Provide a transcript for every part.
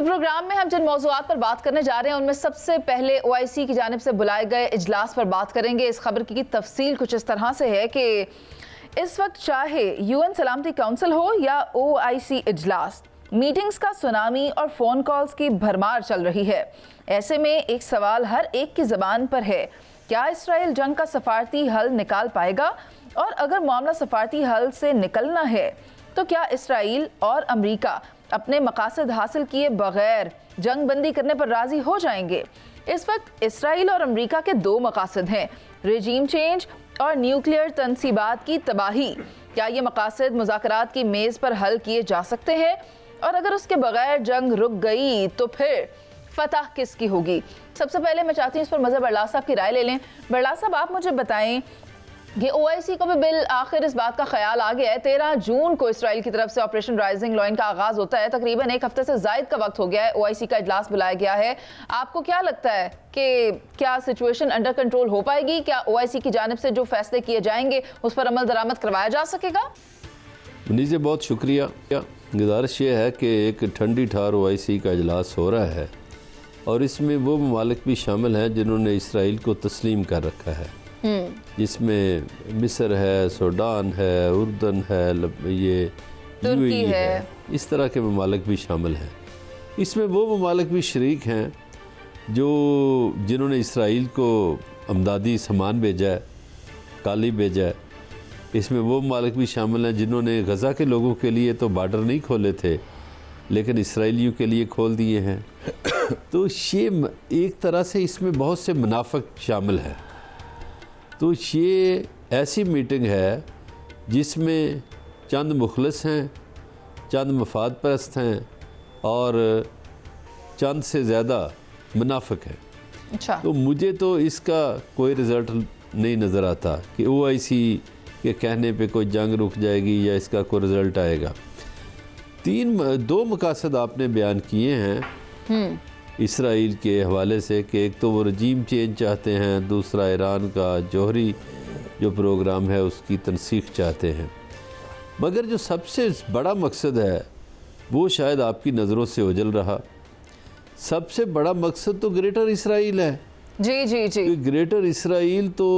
تو پروگرام میں ہم جن موضوعات پر بات کرنے جا رہے ہیں ان میں سب سے پہلے OIC کی جانب سے بلائے گئے اجلاس پر بات کریں گے۔ اس خبر کی تفصیل کچھ اس طرح سے ہے کہ اس وقت چاہے UN سلامتی کونسل ہو یا OIC اجلاس، میٹنگز کا سونامی اور فون کالز کی بھرمار چل رہی ہے۔ ایسے میں ایک سوال ہر ایک کی زبان پر ہے، کیا اسرائیل جنگ کا سفارتی حل نکال پائے گا؟ اور اگر معاملہ سفارتی حل سے نکلنا ہے تو کیا اسرائیل اور امریکہ اپنے مقاصد حاصل کیے بغیر جنگ بندی کرنے پر راضی ہو جائیں گے؟ اس وقت اسرائیل اور امریکہ کے دو مقاصد ہیں، رجیم چینج اور نیوکلیئر تنصیبات کی تباہی۔ کیا یہ مقاصد مذاکرات کی میز پر حل کیے جا سکتے ہیں؟ اور اگر اس کے بغیر جنگ رک گئی تو پھر فتح کس کی ہوگی؟ سب سے پہلے میں چاہتی ہوں اس پر مظہر برلا صاحب کی رائے لے لیں۔ برلا صاحب، آپ مجھے بتائیں کہ OIC کو بھی بالآخر اس بات کا خیال آ گیا ہے، 13 جون کو اسرائیل کی طرف سے آپریشن رائزنگ لائن کا آغاز ہوتا ہے، تقریباً ایک ہفتے سے زائد کا وقت ہو گیا ہے، OIC کا اجلاس بلایا گیا ہے۔ آپ کو کیا لگتا ہے کہ کیا سچویشن انڈر کنٹرول ہو پائے گی؟ کیا OIC کی جانب سے جو فیصلے کیے جائیں گے اس پر عمل درآمد کروایا جا سکے گا؟ منیزے بہت شکریہ۔ گزارش یہ ہے کہ ایک ٹھنڈی ٹھار OIC کا اجلاس ہو رہا ہے اور اس میں وہ ممالک بھی شامل ہیں جنہوں نے اسرائیل کو تسلیم کر رکھا ہے، جس میں مصر ہے، سوڈان ہے، اردن ہے، یہ ترکی ہے، اس طرح کے ممالک بھی شامل ہیں۔ اس میں وہ ممالک بھی شریک ہیں جنہوں نے اسرائیل کو امدادی سامان بھیجا ہے، کالی بھیجا ہے۔ اس میں وہ ممالک بھی شامل ہیں جنہوں نے غزہ کے لوگوں کے لیے تو بارڈر نہیں کھولے تھے لیکن اسرائیلیوں کے لیے کھول دیے ہیں۔ تو یہ ایک طرح سے اس میں بہت سے منافق شامل ہیں۔ تو یہ ایسی میٹنگ ہے جس میں چند مخلص ہیں، چند مفاد پرست ہیں اور چند سے زیادہ منافق ہیں۔ اچھا، تو مجھے تو اس کا کوئی رزلٹ نہیں نظر آتا کہ OIC کے کہنے پہ کوئی جنگ رک جائے گی یا اس کا کوئی رزلٹ آئے گا۔ دو مقاصد آپ نے بیان کیے ہیں اسرائیل کے حوالے سے کہ ایک تو وہ رجیم چینج چاہتے ہیں، دوسرا ایران کا جوہری جو پروگرام ہے اس کی تنسیخ چاہتے ہیں، مگر جو سب سے بڑا مقصد ہے وہ شاید آپ کی نظروں سے اوجھل رہا۔ سب سے بڑا مقصد تو گریٹر اسرائیل ہے۔ جی جی جی، گریٹر اسرائیل تو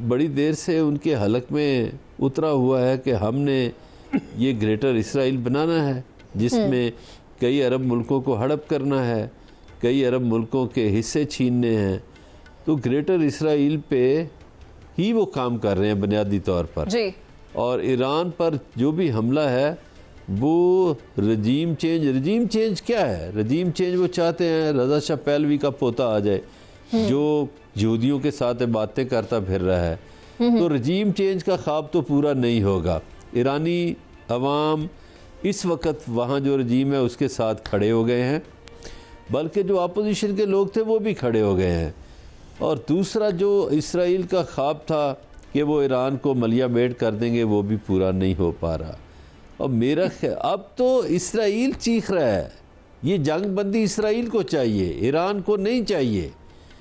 بڑی دیر سے ان کے حلق میں اترا ہوا ہے کہ ہم نے یہ گریٹر اسرائیل بنانا ہے جس میں کئی عرب ملکوں کو ہڑپ کرنا ہے، کئی عرب ملکوں کے حصے چھیننے ہیں۔ تو گریٹر اسرائیل پہ ہی وہ کام کر رہے ہیں بنیادی طور پر۔ جی، اور ایران پر جو بھی حملہ ہے وہ رجیم چینج کیا ہے؟ رجیم چینج وہ چاہتے ہیں رضا شاہ پہلوی کا پوتا آ جائے جو یہودیوں کے ساتھ باتیں کرتا پھر رہا ہے۔ تو رجیم چینج کا خواب تو پورا نہیں ہوگا۔ ایرانی عوام اس وقت وہاں جو رجیم ہے اس کے ساتھ کھڑے ہو گئے ہیں، بلکہ جو اپوزیشن کے لوگ تھے وہ بھی کھڑے ہو گئے ہیں۔ اور دوسرا جو اسرائیل کا خواب تھا کہ وہ ایران کو ملیہ میٹ کر دیں گے وہ بھی پورا نہیں ہو پا رہا۔ اور میرا اب تو اسرائیل چیخ رہا ہے، یہ جنگ بندی اسرائیل کو چاہیے، ایران کو نہیں چاہیے۔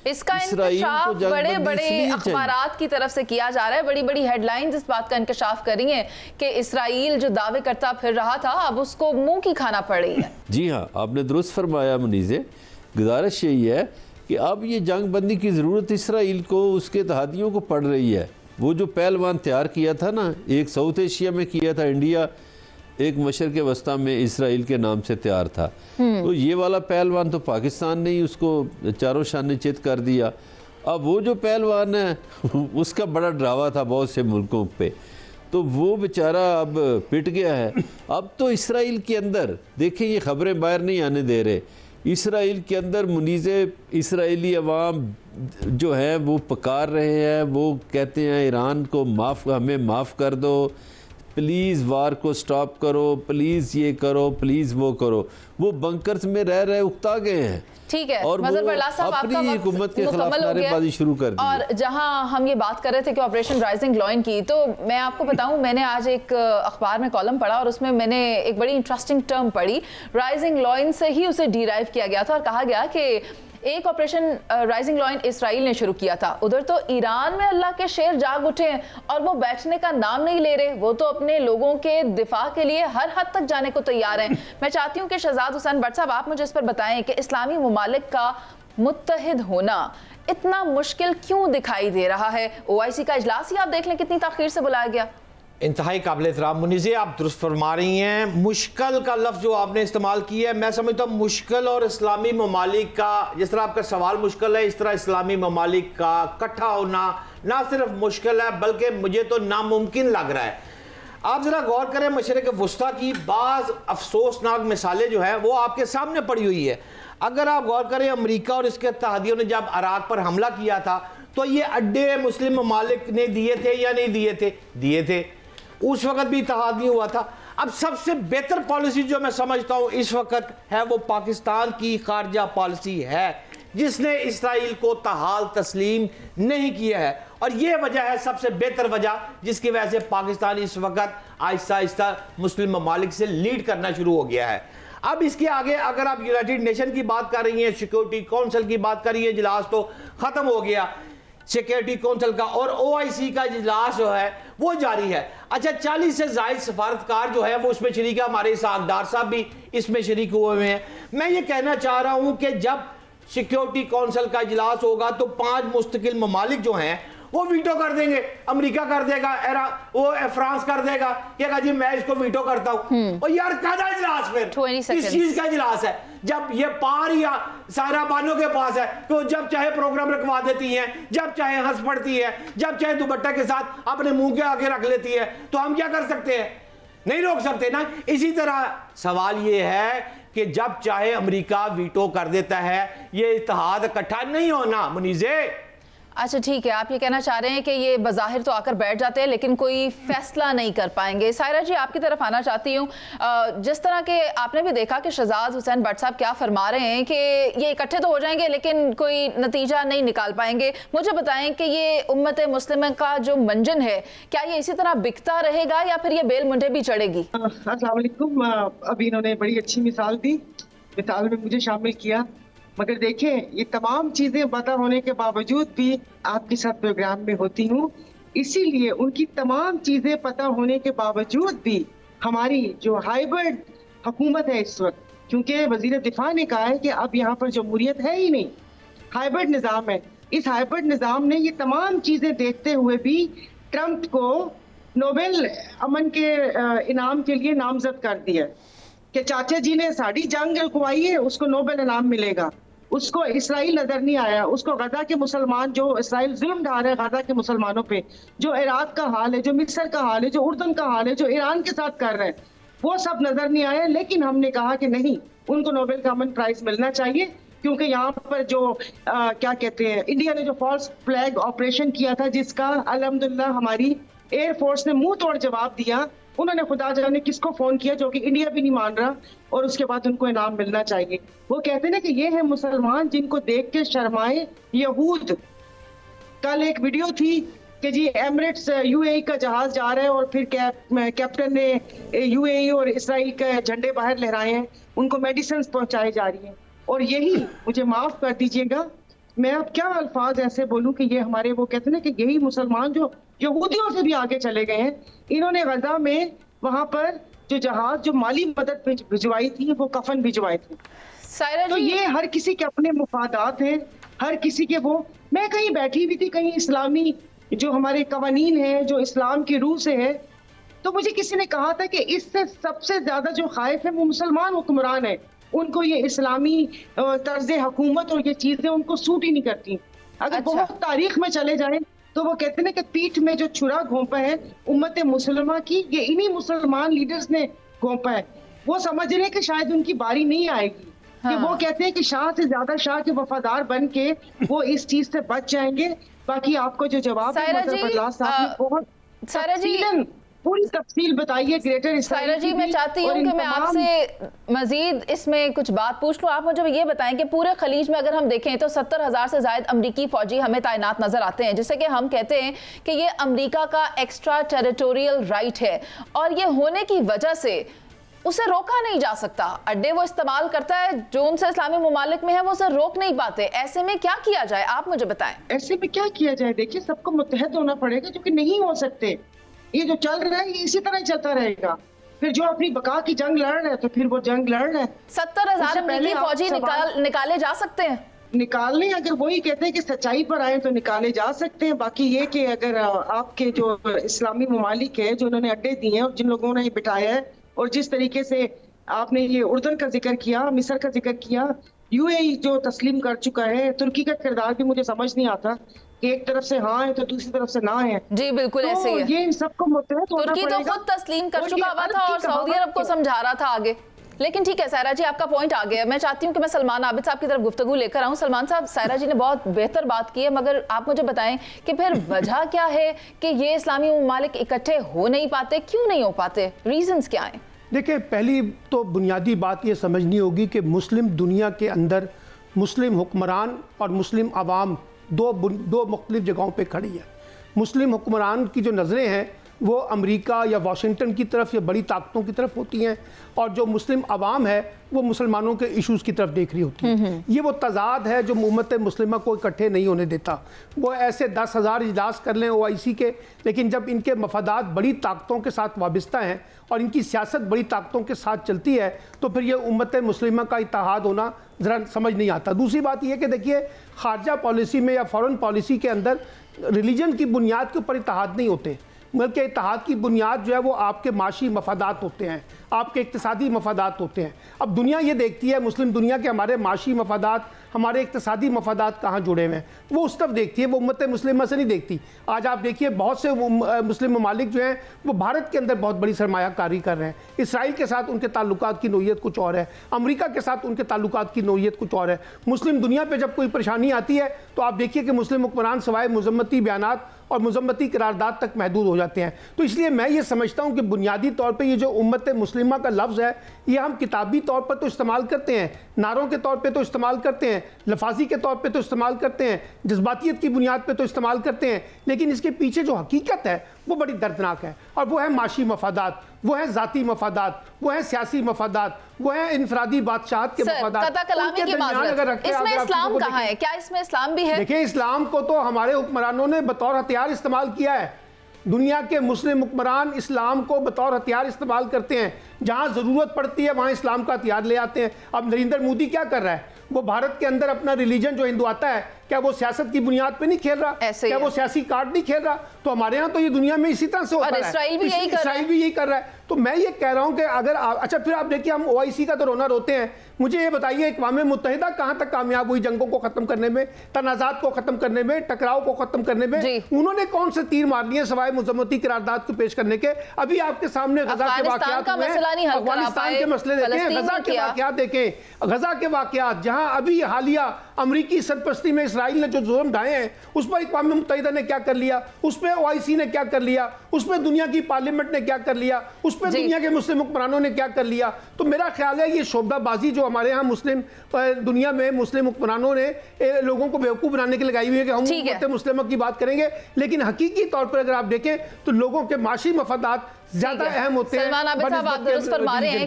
اس کا انکشاف بڑے بڑے اخبارات کی طرف سے کیا جا رہا ہے، بڑی بڑی ہیڈ لائنز اس بات کا انکشاف کر رہی ہیں کہ اسرائیل جو دعوے کرتا پھر رہا تھا اب اس کو منہ کی کھانا پڑ رہی ہے۔ جی ہاں، آپ نے درست فرمایا منیزے۔ گزارش یہی ہے کہ اب یہ جنگ بندی کی ضرورت اسرائیل کو، اس کے اتحادیوں کو پڑ رہی ہے۔ وہ جو پہلوان تیار کیا تھا نا، ایک ساؤتھ ایشیا میں کیا تھا انڈیا، ایک مشرق وسطیٰ میں اسرائیل کے نام سے تیار تھا، تو یہ والا پہلوان تو پاکستان نے ہی اس کو چاروں شانے چت کر دیا۔ اب وہ جو پہلوان ہے اس کا بڑا ڈراوا تھا بہت سے ملکوں پہ، تو وہ بیچارہ اب پٹ گیا ہے۔ اب تو اسرائیل کے اندر دیکھیں، یہ خبریں باہر نہیں آنے دے رہے، اسرائیل کے اندر منیزے اسرائیلی عوام جو ہیں وہ پکار رہے ہیں، وہ کہتے ہیں ایران کو ہمیں معاف کر دو، پلیز وار کو سٹاپ کرو، پلیز یہ کرو، پلیز وہ کرو۔ وہ بنکرز میں رہ رہے اکتا گئے ہیں، ٹھیک ہے، اور مظہر برلا صاحب آپ کا حکومت کے خلاف مکمل ہو نعرے گیا۔ بازی شروع کر دی۔ اور جہاں ہم یہ بات کر رہے تھے کہ آپریشن رائزنگ لائن کی، تو میں آپ کو بتاؤں میں نے آج ایک اخبار میں کالم پڑھا اور اس میں میں نے ایک بڑی انٹرسٹنگ ٹرم پڑھی، رائزنگ لائن سے ہی اسے ڈیرائیو کیا گیا تھا اور کہا گیا کہ एक ऑपरेशन राइजिंग लॉयन इसराइल ने शुरू किया था, उधर तो ईरान में अल्लाह के शेर जाग उठे हैं और वो बैठने का नाम नहीं ले रहे। वो तो अपने लोगों के दिफा के लिए हर हद तक जाने को तैयार हैं। मैं चाहती हूँ कि शहजाद हुसैन भट्ट साहब आप मुझे इस पर बताएं कि इस्लामी ममालिक का मुत्तहिद होना इतना मुश्किल क्यों दिखाई दे रहा है। OIC का इजलास ही आप देख लें कितनी ताखीर से बुलाया गया। इंतहाई काबिल एहतराम मुनीज़े, आप दुरुस्त फरमा रही हैं। मुश्किल का लफ्ज़ जो आपने इस्तेमाल किया है, मैं समझता हूँ मुश्किल और इस्लामी ममालिक का, जिस तरह आपका सवाल मुश्किल है, इस तरह इस्लामी ममालिक का इकट्ठा होना ना सिर्फ मुश्किल है बल्कि मुझे तो नामुमकिन लग रहा है। आप ज़रा गौर करें, मशरिक़ वुस्ता की बाज़ अफसोसनाक मिसालें जो है वो आपके सामने पड़ी हुई है। अगर आप गौर करें, अमेरिका और इसके इत्तेहादियों ने जब इराक पर हमला किया था तो ये अड्डे मुस्लिम ममालिक ने दिए थे या नहीं दिए थे? दिए थे। उस वक्त भी इत्तेहाद नहीं हुआ था। अब सबसे बेहतर पॉलिसी जो मैं समझता हूँ इस वक्त है वो पाकिस्तान की खारजा पॉलिसी है, जिसने इसराइल को तहाल तस्लीम नहीं किया है। और ये वजह है सबसे बेहतर वजह जिसकी वजह से पाकिस्तान इस वक्त आहिस्ता आहिस्ता मुस्लिम ममालिक से लीड करना शुरू हो गया है। अब इसके आगे अगर आप यूनाइटेड नेशन की बात कर रही हैं, सिक्योरिटी काउंसिल की बात कर रही हैं, इजलास तो ख़त्म हो गया सिक्योरिटी काउंसिल का, और OIC का इजलास जो है वो जारी है। अच्छा, 40 से ज़ायद सफारतकार जो है वो उसमें शरीक है, हमारे इसहाक डार साहब भी इसमें शरीक हुए हैं। मैं ये कहना चाह रहा हूँ कि जब सिक्योरिटी काउंसिल का इजलास होगा तो 5 मुस्तकिल ममालिक जो हैं वो वीटो कर देंगे। अमेरिका कर देगा, वो फ्रांस कर देगा, क्या जी मैं इसको वीटो करता हूँ। और यार कादा इजलास फिर किस चीज का इजलास है? जब ये पार या सारा बानों के पास है तो जब चाहे प्रोग्राम रखवा देती हैं, जब चाहे हंस पड़ती है, जब चाहे दुपट्टा के साथ अपने मुंह के आगे रख लेती है, तो हम क्या कर सकते हैं? नहीं रोक सकते ना। इसी तरह सवाल ये है कि जब चाहे अमेरिका वीटो कर देता है, ये इत्तेहाद इकट्ठा नहीं होना। मुनीज़े, अच्छा ठीक है, आप ये कहना चाह रहे हैं कि ये बज़ाहिर तो आकर बैठ जाते हैं लेकिन कोई फैसला नहीं कर पाएंगे। सायरा जी, आपकी तरफ आना चाहती हूँ। जिस तरह के आपने भी देखा कि शहजाद हुसैन भट्ट साहब क्या फरमा रहे हैं कि ये इकट्ठे तो हो जाएंगे लेकिन कोई नतीजा नहीं निकाल पाएंगे। मुझे बताएं कि ये उम्मत मुस्लिम का जो मंजन है, क्या ये इसी तरह बिकता रहेगा या फिर ये बेल मुंडे भी चढ़ेगी? अस्सलाम वालेकुम। अभी इन्होंने बड़ी अच्छी मिसाल दी, मिसाल में मुझे शामिल किया, मगर देखें ये तमाम चीजें पता होने के बावजूद भी आपके साथ प्रोग्राम में होती हूँ, इसीलिए उनकी तमाम चीजें पता होने के बावजूद भी हमारी जो हाइब्रिड हुकूमत है इस वक्त, क्योंकि वजीर दिफा ने कहा है कि अब यहाँ पर जमहूरियत है ही नहीं, हाइब्रिड निज़ाम है। इस हाइब्रिड निज़ाम ने ये तमाम चीजें देखते हुए भी ट्रंप को नोबेल अमन के इनाम के लिए नामजद कर दिया कि चाचा जी ने साड़ी जंग रुकवाई है, उसको नोबेल इनाम मिलेगा। उसको इसराइल नजर नहीं आया, उसको गजा के मुसलमान, जो इसराइल जुल्म ढा रहे हैं गजा के मुसलमानों पे, जो इराक का हाल है, जो मिस्र का हाल है, जो उर्दन का हाल है, जो ईरान के साथ कर रहे हैं, वो सब नजर नहीं आया। लेकिन हमने कहा कि नहीं, उनको नोबेल का अमन प्राइज मिलना चाहिए, क्योंकि यहाँ पर जो क्या कहते हैं, इंडिया ने जो फॉल्स फ्लैग ऑपरेशन किया था, जिसका अल्हम्दुलिल्लाह हमारी एयरफोर्स ने मुंह तोड़ जवाब दिया। उन्होंने खुदा जाने किसको फोन किया, जो कि इंडिया भी नहीं मान रहा, और उसके बाद उनको इनाम मिलना चाहिए। वो कहते हैं कि ये है मुसलमान जिनको देख के शर्माए यहूद। कल एक वीडियो थी कि जी एमिरेट्स UAE का जहाज जा रहा है और फिर कैप्टन ने UAE और इसराइल के झंडे बाहर लहराए हैं, उनको मेडिसिन पहुंचाई जा रही हैं। और यही, मुझे माफ कर दीजिएगा, मैं अब क्या अल्फाज ऐसे बोलूं कि ये हमारे, वो कहते हैं कि यही मुसलमान जो यहूदियों से भी आगे चले गए हैं। इन्होंने गजा में वहां पर जो जहाज, जो माली मदद भिजवाई थी, वो कफन भिजवाए थे। तो ये हर किसी के अपने मुफादात हैं, हर किसी के वो। मैं कहीं बैठी हुई थी, कहीं इस्लामी जो हमारे कवानीन हैं, जो इस्लाम की रूह से है, तो मुझे किसी ने कहा था कि इससे सबसे ज्यादा जो खाइफ है वो मुसलमान हुक्मरान है। उनको ये इस्लामी तर्ज हुकूमत और ये चीजें उनको सूट ही नहीं करती। अगर बहुत तारीख में चले जाएं तो वो कहते हैं कि पीठ में जो छुरा घोंपा है उम्मत मुसलमा की, ये इन्हीं मुसलमान लीडर्स ने घोंपा है। वो समझ रहे हैं कि शायद उनकी बारी नहीं आएगी। कि वो कहते हैं कि शाह से ज्यादा शाह के वफादार बन के वो इस चीज से बच जाएंगे। बाकी आपको जो जवाब बहुत पूरी तफसील बताइए ग्रेटर सायरा जी। मैं चाहती हूँ कि मैं आपसे मजीद इसमें कुछ बात पूछ लूँ। आप मुझे ये बताएं कि पूरे खलीज में अगर हम देखें तो 70,000 से ज़ायद अमरीकी फौजी हमें तैनात नजर आते हैं, जिससे कि हम कहते हैं कि ये अमरीका का एक्स्ट्रा टेरिटोरियल राइट है। और ये होने की वजह से उसे रोका नहीं जा सकता। अड्डे वो इस्तेमाल करता है जो उनसे इस्लामी ममालिक में है, वो उसे रोक नहीं पाते। ऐसे में क्या किया जाए, आप मुझे बताएं। ऐसे में क्या किया जाए? देखिए, सबको मुत्तहद होना पड़ेगा, जो कि नहीं हो सकते। ये जो चल रहा है ये इसी तरह चलता रहेगा। फिर जो अपनी बका की जंग लड़ रहे हैं तो फिर वो जंग लड़ रहे हैं। 70,000 अमेरिकी फौजी निकाले जा सकते हैं। निकालने, अगर वही कहते हैं कि सच्चाई पर आए तो निकाले जा सकते हैं। बाकी ये कि अगर आपके जो इस्लामी ममालिक है जो उन्होंने अड्डे दिए हैं और जिन लोगों ने ये बिठाया है, और जिस तरीके से आपने ये उर्दन का जिक्र किया, मिस्र का जिक्र किया, यूएई जो तस्लीम कर चुका है, तुर्की का किरदार भी मुझे समझ नहीं आता कि एक तरफ से हाँ है तो दूसरी तरफ से ना है। जी बिल्कुल ऐसे ही है। ये सबको मुत्तहद होना तुर्की तो खुद तस्लीम कर चुका हुआ था और सऊदी अरब को समझा रहा था आगे। लेकिन ठीक है सायरा जी, आपका पॉइंट आ गया। मैं चाहती हूँ कि मैं सलमान आबिद साहब की तरफ गुफ्तगू लेकर आऊँ। सलमान साहब, सायरा जी ने बहुत बेहतर बात की है, मगर आप मुझे बताएं कि फिर वजह क्या है कि ये इस्लामी ममालिक इकट्ठे हो नहीं पाते, क्यों नहीं हो पाते, रीजंस क्या हैं? देखिए, पहली तो बुनियादी बात ये समझनी होगी कि मुस्लिम दुनिया के अंदर मुस्लिम हुक्मरान और मुस्लिम आवाम दो मुख्तलिफ जगहों पे खड़ी है। मुस्लिम हुक्मरान की जो नज़रें हैं वो अमेरिका या वाशिंगटन की तरफ या बड़ी ताकतों की तरफ होती हैं, और जो मुस्लिम आवाम है वो मुसलमानों के इश्यूज़ की तरफ देख रही होती है। ये वो तज़ाद है जो उम्मत मुस्लिमा को इकट्ठे नहीं होने देता। वो ऐसे 10,000 इजलास कर लें OIC के, लेकिन जब इनके मफादात बड़ी ताकतों के साथ वाबस्ता हैं और इनकी सियासत बड़ी ताकतों के साथ चलती है, तो फिर ये उम्मत मुस्लिमा का इत्तेहाद होना ज़रा समझ नहीं आता। दूसरी बात यह कि देखिए, खारजा पॉलिसी में या फॉरेन पॉलिसी के अंदर रिलीजन की बुनियाद के ऊपर इत्तेहाद नहीं होते, बल्कि इत्तेहाद की बुनियाद जो है वो आपके माशी मफादात होते हैं, आपके इक्तिसादी मफादात होते हैं। अब दुनिया ये देखती है, मुस्लिम दुनिया के हमारे माशी मफादात, हमारे इक्तिसादी मफादात कहाँ जुड़े हुए हैं, वो उस तरफ देखती है, वो उम्मत मुस्लिमा से नहीं देखती। आज आप देखिए, बहुत से मुस्लिम ममालिक जो हैं वो भारत के अंदर बहुत बड़ी सरमायाकारी कर रहे हैं। इसराइल के साथ उनके ताल्लुकात की नोयत कुछ और है, अमेरिका के साथ उनके ताल्लुकात की नोयत कुछ और है। मुस्लिम दुनिया पर जब कोई परेशानी आती है तो आप देखिए कि मुस्लिम हुक्मरान सवाए मुज़म्मती बयानात और मुज़म्मती करारदाद तक महदूद हो जाते हैं। तो इसलिए मैं ये समझता हूँ कि बुनियादी तौर पे ये जो उम्मत मुस्लिमा का लफ्ज़ है, ये हम किताबी तौर पर तो इस्तेमाल करते हैं, नारों के तौर पे तो इस्तेमाल करते हैं, लफाजी के तौर पे तो इस्तेमाल करते हैं, जज्बातियत की बुनियाद पे तो इस्तेमाल करते हैं, लेकिन इसके पीछे जो हकीकत है वो बड़ी दर्दनाक है। और वो है माशी मफादात, वो है ज़ाती मफादात, वो है सियासी मफादात, वो है इनफरादी बादशाहत के मफादात। इसमें इस्लाम कहाँ है? क्या इसमें इस्लाम भी है? देखिए, इस्लाम को तो हमारे हुक्मरानों ने बतौर हथियार इस्तेमाल किया है। दुनिया के मुस्लिम हुक्मरान इस्लाम को बतौर हथियार इस्तेमाल करते हैं, जहाँ ज़रूरत पड़ती है वहाँ इस्लाम का हथियार ले आते हैं। अब नरेंद्र मोदी क्या कर रहा है? वो भारत के अंदर अपना रिलीजन जो हिंदू आता है, क्या वो सियासत की बुनियाद पे नहीं खेल रहा? क्या वो सियासी कार्ड नहीं खेल रहा? तो हमारे यहाँ तो ये दुनिया में इसी तरह से होता है। इसराइल भी यही कर रहा है। तो मैं ये कह रहा हूँ कि अगर अच्छा, फिर आप देखिए, हम OIC का तो रोना रोते हैं। मुझे ये बताइए, अक़वाम मुत्तहिदा कहाँ तक कामयाब हुई जंगों को खत्म करने में, तनाज़ात को खत्म करने में, टकराव को खत्म करने में? उन्होंने कौन से तीर मार लिए सवाए मुज़म्मती करारदाद को पेश करने के? अभी आपके सामने गजा के वाक़यात हुए हैं, अफगानिस्तान के मसले देखें, गजा के वाक़यात देखें, गजा के वाक़यात जहाँ अभी हालिया अमरीकी सरपरस्ती में इसराइल ने जो जुल्म ढाए हैं, उस पर अक़वाम मुत्तहिदा ने क्या कर लिया, उस पर OIC ने क्या कर लिया, उस पर दुनिया की पार्लियामेंट ने क्या कर लिया, उस पर दुनिया के मुस्लिम हुक्मरानों ने क्या कर लिया। तो मेरा ख्याल है ये शोबदाबाजी जो हमारे यहाँ मुस्लिम दुनिया में मुस्लिम हुक्मरानों ने लोगों को बेवकूफ़ बनाने के लगाई हुई है कि हम उम्मत मुस्लिमा की बात करेंगे, लेकिन हकीकी तौर पर अगर आप देखें तो लोगों के माशी मफादात ज़्यादा अहम होते हैं। सलमान आबिद साहब, आप दुरुस्त फरमा रहे हैं